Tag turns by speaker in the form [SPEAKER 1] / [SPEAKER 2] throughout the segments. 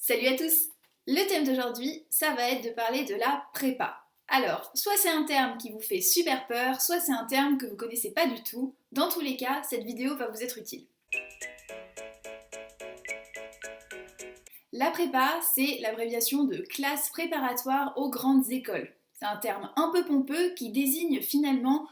[SPEAKER 1] Salut à tous! Le thème d'aujourd'hui, ça va être de parler de la prépa. Alors, soit c'est un terme qui vous fait super peur, soit c'est un terme que vous connaissez pas du tout. Dans tous les cas, cette vidéo va vous être utile. La prépa, c'est l'abréviation de classe préparatoire aux grandes écoles. C'est un terme un peu pompeux qui désigne finalement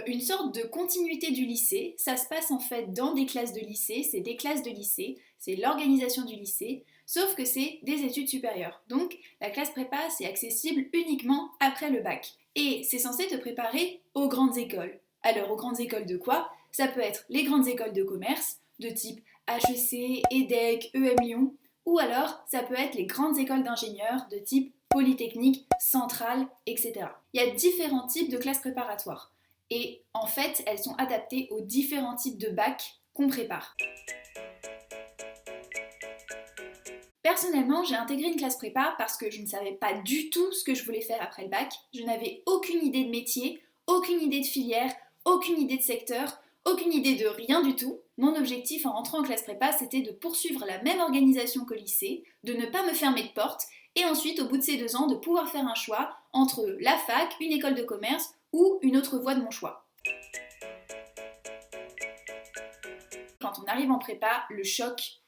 [SPEAKER 1] une sorte de continuité du lycée. Ça se passe en fait dans des classes de lycée, c'est des classes de lycée, c'est l'organisation du lycée, sauf que c'est des études supérieures. Donc la classe prépa, c'est accessible uniquement après le bac. Et c'est censé te préparer aux grandes écoles. Alors aux grandes écoles de quoi? Ça peut être les grandes écoles de commerce, de type HEC, EDEC, EM Lyon, ou alors ça peut être les grandes écoles d'ingénieurs de type Polytechnique, Centrale, etc. Il y a différents types de classes préparatoires. Et en fait, elles sont adaptées aux différents types de bacs qu'on prépare. Personnellement, j'ai intégré une classe prépa parce que je ne savais pas du tout ce que je voulais faire après le bac. Je n'avais aucune idée de métier, aucune idée de filière, aucune idée de secteur, aucune idée de rien du tout. Mon objectif en rentrant en classe prépa, c'était de poursuivre la même organisation qu'au lycée, de ne pas me fermer de porte, et ensuite, au bout de ces 2 ans, de pouvoir faire un choix entre la fac, une école de commerce ou une autre voie de mon choix. Quand on arrive en prépa, le choc,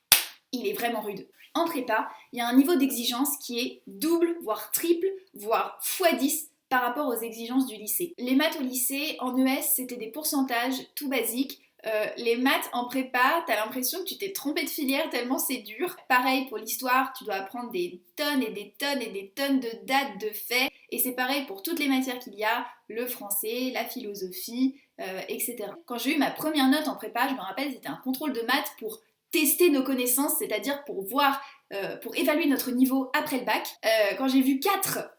[SPEAKER 1] il est vraiment rude. En prépa, il y a un niveau d'exigence qui est double, voire triple, voire x10 par rapport aux exigences du lycée. Les maths au lycée, en ES, c'était des pourcentages tout basiques. Les maths en prépa, t'as l'impression que tu t'es trompé de filière tellement c'est dur. Pareil pour l'histoire, tu dois apprendre des tonnes et des tonnes et des tonnes de dates, de faits. Et c'est pareil pour toutes les matières qu'il y a, le français, la philosophie, etc. Quand j'ai eu ma première note en prépa, je me rappelle, c'était un contrôle de maths pour tester nos connaissances, c'est-à-dire pour voir, pour évaluer notre niveau après le bac. Quand j'ai vu 4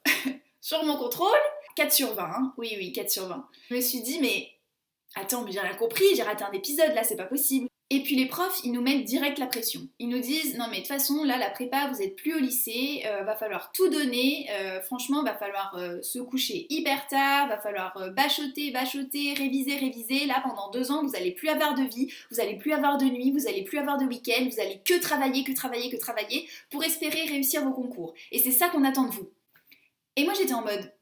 [SPEAKER 1] sur mon contrôle, 4 sur 20, hein, oui, 4 sur 20, je me suis dit, mais attends, mais j'ai rien compris, j'ai raté un épisode, là, c'est pas possible. Et puis les profs, ils nous mettent direct la pression. Ils nous disent, non mais de toute façon, là, la prépa, vous êtes plus au lycée, va falloir tout donner, franchement, va falloir se coucher hyper tard, va falloir bachoter, réviser. Là, pendant 2 ans, vous allez plus avoir de vie, vous allez plus avoir de nuit, vous allez plus avoir de week-end, vous allez que travailler pour espérer réussir vos concours. Et c'est ça qu'on attend de vous. Et moi, j'étais en mode,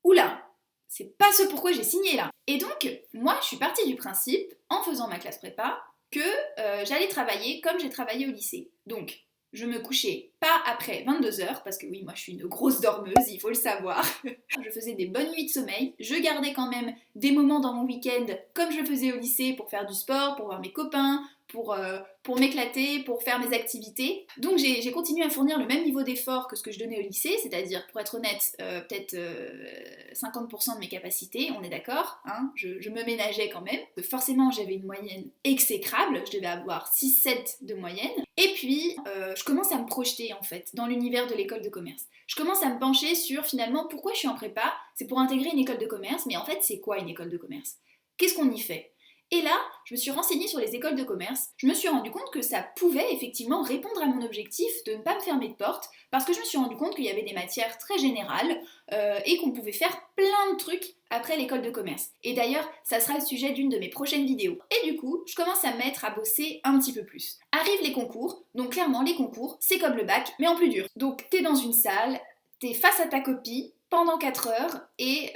[SPEAKER 1] oula, c'est pas ce pourquoi j'ai signé là. Et donc, moi, je suis partie du principe, en faisant ma classe prépa, que j'allais travailler comme j'ai travaillé au lycée. Donc, je me couchais pas après 22h, parce que oui, moi je suis une grosse dormeuse, il faut le savoir. Je faisais des bonnes nuits de sommeil, je gardais quand même des moments dans mon week-end, comme je le faisais au lycée, pour faire du sport, pour voir mes copains, pour m'éclater, pour faire mes activités. Donc j'ai continué à fournir le même niveau d'effort que ce que je donnais au lycée, c'est-à-dire, pour être honnête, peut-être 50% de mes capacités, on est d'accord, hein, je me ménageais quand même. Forcément, j'avais une moyenne exécrable, je devais avoir 6-7 de moyenne. Et puis, je commence à me projeter, en fait, dans l'univers de l'école de commerce. Je commence à me pencher sur, finalement, pourquoi je suis en prépa. C'est pour intégrer une école de commerce, mais en fait, c'est quoi une école de commerce? Qu'est-ce qu'on y fait? Et là, je me suis renseignée sur les écoles de commerce, je me suis rendu compte que ça pouvait effectivement répondre à mon objectif de ne pas me fermer de porte, parce que je me suis rendu compte qu'il y avait des matières très générales et qu'on pouvait faire plein de trucs après l'école de commerce. Et d'ailleurs, ça sera le sujet d'une de mes prochaines vidéos. Et du coup, je commence à me mettre à bosser un petit peu plus. Arrivent les concours, donc clairement les concours, c'est comme le bac, mais en plus dur. Donc t'es dans une salle, t'es face à ta copie, pendant 4 heures et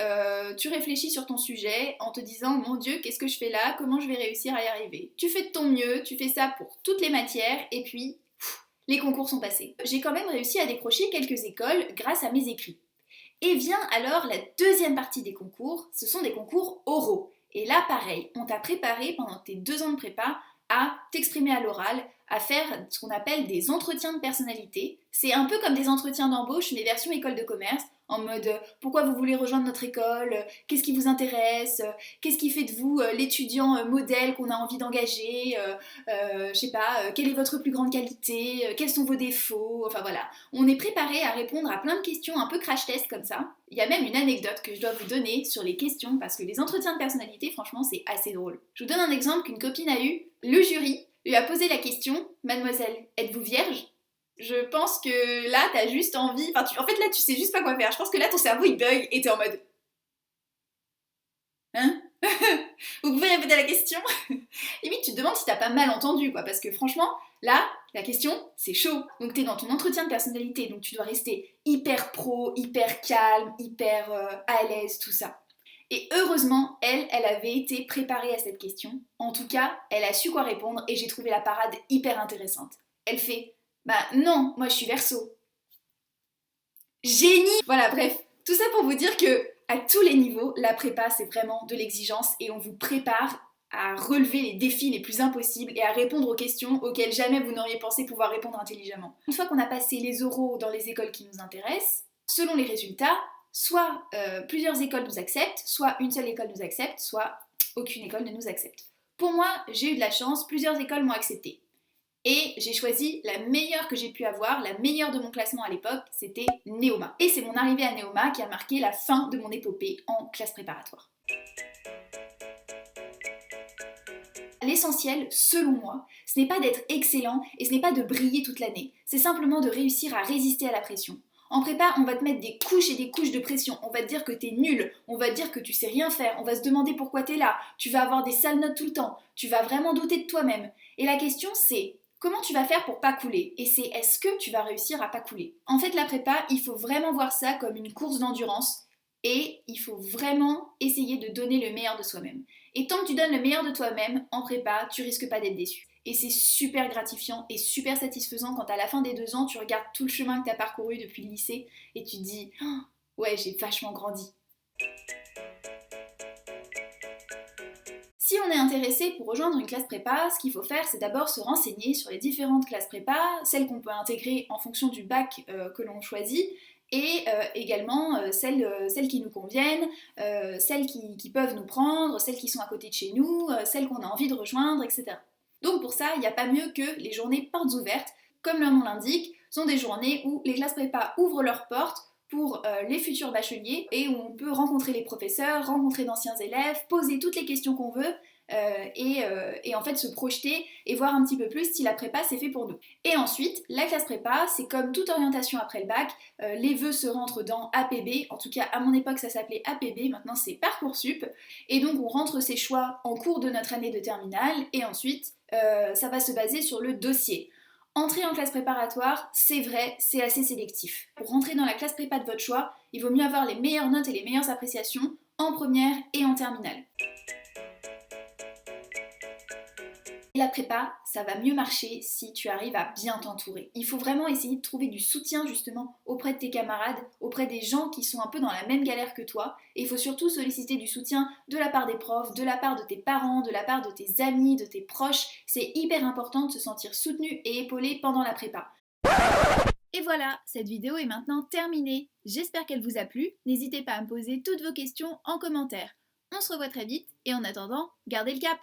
[SPEAKER 1] tu réfléchis sur ton sujet en te disant mon Dieu, qu'est-ce que je fais là? Comment je vais réussir à y arriver? Tu fais de ton mieux, tu fais ça pour toutes les matières et puis les concours sont passés. J'ai quand même réussi à décrocher quelques écoles grâce à mes écrits. Et vient alors la deuxième partie des concours, ce sont des concours oraux. Et là pareil, on t'a préparé pendant tes 2 ans de prépa à t'exprimer à l'oral, à faire ce qu'on appelle des entretiens de personnalité. C'est un peu comme des entretiens d'embauche, mais version école de commerce, en mode pourquoi vous voulez rejoindre notre école, qu'est-ce qui vous intéresse, qu'est-ce qui fait de vous l'étudiant modèle qu'on a envie d'engager, je sais pas, quelle est votre plus grande qualité, quels sont vos défauts, enfin voilà. On est préparé à répondre à plein de questions un peu crash test comme ça. Il y a même une anecdote que je dois vous donner sur les questions, parce que les entretiens de personnalité, franchement, c'est assez drôle. Je vous donne un exemple qu'une copine a eu. Le jury lui a posé la question, mademoiselle, êtes-vous vierge? Je pense que là, t'as juste envie... Enfin, en fait, là, tu sais juste pas quoi faire. Je pense que là, ton cerveau, il bug et t'es en mode... Hein? Vous pouvez répéter la question? Limite, tu te demandes si t'as pas mal entendu, quoi, parce que franchement, là, la question, c'est chaud. Donc t'es dans ton entretien de personnalité, donc tu dois rester hyper pro, hyper calme, hyper à l'aise, tout ça. Et heureusement, elle avait été préparée à cette question. En tout cas, elle a su quoi répondre et j'ai trouvé la parade hyper intéressante. Elle fait « Bah non, moi je suis Verseau ». Génie! Voilà, bref, tout ça pour vous dire que à tous les niveaux, la prépa c'est vraiment de l'exigence et on vous prépare à relever les défis les plus impossibles et à répondre aux questions auxquelles jamais vous n'auriez pensé pouvoir répondre intelligemment. Une fois qu'on a passé les oraux dans les écoles qui nous intéressent, selon les résultats, soit plusieurs écoles nous acceptent, soit une seule école nous accepte, soit aucune école ne nous accepte. Pour moi, j'ai eu de la chance, plusieurs écoles m'ont accepté. Et j'ai choisi la meilleure que j'ai pu avoir, la meilleure de mon classement à l'époque, c'était Neoma. Et c'est mon arrivée à Neoma qui a marqué la fin de mon épopée en classe préparatoire. L'essentiel, selon moi, ce n'est pas d'être excellent et ce n'est pas de briller toute l'année, c'est simplement de réussir à résister à la pression. En prépa, on va te mettre des couches et des couches de pression, on va te dire que t'es nul, on va te dire que tu sais rien faire, on va se demander pourquoi t'es là, tu vas avoir des sales notes tout le temps, tu vas vraiment douter de toi-même. Et la question c'est, comment tu vas faire pour pas couler? Et c'est est-ce que tu vas réussir à pas couler? En fait, la prépa, il faut vraiment voir ça comme une course d'endurance et il faut vraiment essayer de donner le meilleur de soi-même. Et tant que tu donnes le meilleur de toi-même en prépa, tu risques pas d'être déçu. Et c'est super gratifiant et super satisfaisant quand à la fin des 2 ans, tu regardes tout le chemin que tu as parcouru depuis le lycée et tu te dis oh, « Ouais, j'ai vachement grandi ». Si on est intéressé pour rejoindre une classe prépa, ce qu'il faut faire, c'est d'abord se renseigner sur les différentes classes prépa, celles qu'on peut intégrer en fonction du bac que l'on choisit, et également celles qui nous conviennent, celles qui peuvent nous prendre, celles qui sont à côté de chez nous, celles qu'on a envie de rejoindre, etc. Donc pour ça, il n'y a pas mieux que les journées portes ouvertes, comme leur nom l'indique, sont des journées où les classes prépa ouvrent leurs portes pour les futurs bacheliers et où on peut rencontrer les professeurs, rencontrer d'anciens élèves, poser toutes les questions qu'on veut et en fait se projeter et voir un petit peu plus si la prépa c'est fait pour nous. Et ensuite, la classe prépa, c'est comme toute orientation après le bac, les vœux se rentrent dans APB, en tout cas à mon époque ça s'appelait APB, maintenant c'est Parcoursup, et donc on rentre ses choix en cours de notre année de terminale et ensuite ça va se baser sur le dossier. Entrer en classe préparatoire, c'est vrai, c'est assez sélectif. Pour rentrer dans la classe prépa de votre choix, il vaut mieux avoir les meilleures notes et les meilleures appréciations en première et en terminale. La prépa, ça va mieux marcher si tu arrives à bien t'entourer. Il faut vraiment essayer de trouver du soutien justement auprès de tes camarades, auprès des gens qui sont un peu dans la même galère que toi. Et il faut surtout solliciter du soutien de la part des profs, de la part de tes parents, de la part de tes amis, de tes proches. C'est hyper important de se sentir soutenu et épaulé pendant la prépa. Et voilà, cette vidéo est maintenant terminée. J'espère qu'elle vous a plu. N'hésitez pas à me poser toutes vos questions en commentaire. On se revoit très vite et en attendant, gardez le cap!